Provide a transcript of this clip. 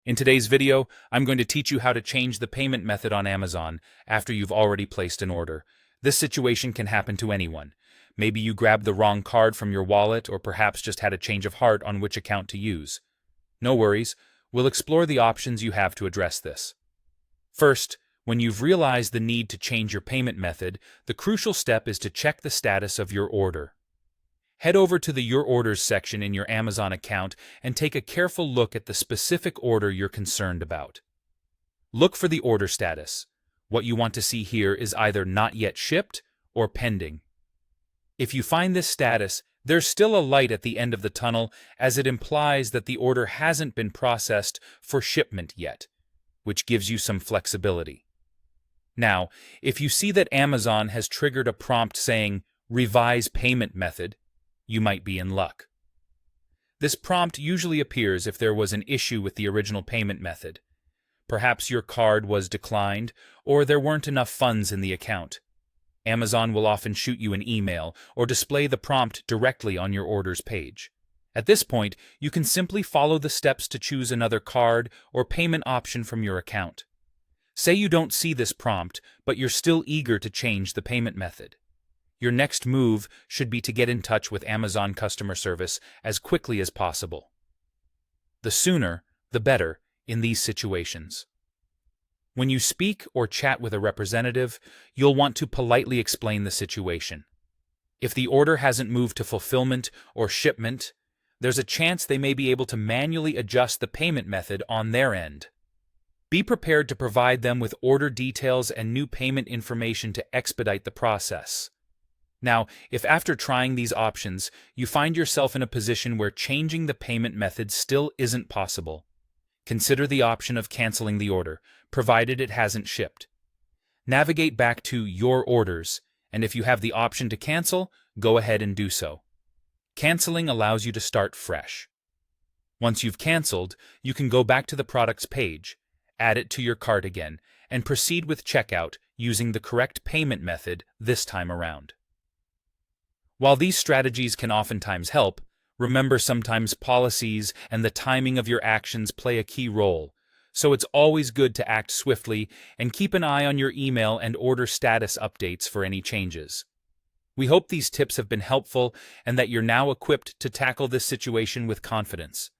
In today's video, I'm going to teach you how to change the payment method on Amazon after you've already placed an order. This situation can happen to anyone. Maybe you grabbed the wrong card from your wallet or perhaps just had a change of heart on which account to use. No worries, we'll explore the options you have to address this. First, when you've realized the need to change your payment method, the crucial step is to check the status of your order. Head over to the Your Orders section in your Amazon account and take a careful look at the specific order you're concerned about. Look for the order status. What you want to see here is either not yet shipped or pending. If you find this status, there's still a light at the end of the tunnel, as it implies that the order hasn't been processed for shipment yet, which gives you some flexibility. Now, if you see that Amazon has triggered a prompt saying, "Revise payment method," you might be in luck. This prompt usually appears if there was an issue with the original payment method. Perhaps your card was declined, or there weren't enough funds in the account. Amazon will often shoot you an email or display the prompt directly on your orders page. At this point, you can simply follow the steps to choose another card or payment option from your account. Say you don't see this prompt, but you're still eager to change the payment method. Your next move should be to get in touch with Amazon customer service as quickly as possible. The sooner, the better in these situations. When you speak or chat with a representative, you'll want to politely explain the situation. If the order hasn't moved to fulfillment or shipment, there's a chance they may be able to manually adjust the payment method on their end. Be prepared to provide them with order details and new payment information to expedite the process. Now, if after trying these options, you find yourself in a position where changing the payment method still isn't possible, consider the option of canceling the order, provided it hasn't shipped. Navigate back to Your Orders, and if you have the option to cancel, go ahead and do so. Canceling allows you to start fresh. Once you've canceled, you can go back to the product's page, add it to your cart again, and proceed with checkout using the correct payment method this time around. While these strategies can oftentimes help, remember sometimes policies and the timing of your actions play a key role, so it's always good to act swiftly and keep an eye on your email and order status updates for any changes. We hope these tips have been helpful and that you're now equipped to tackle this situation with confidence.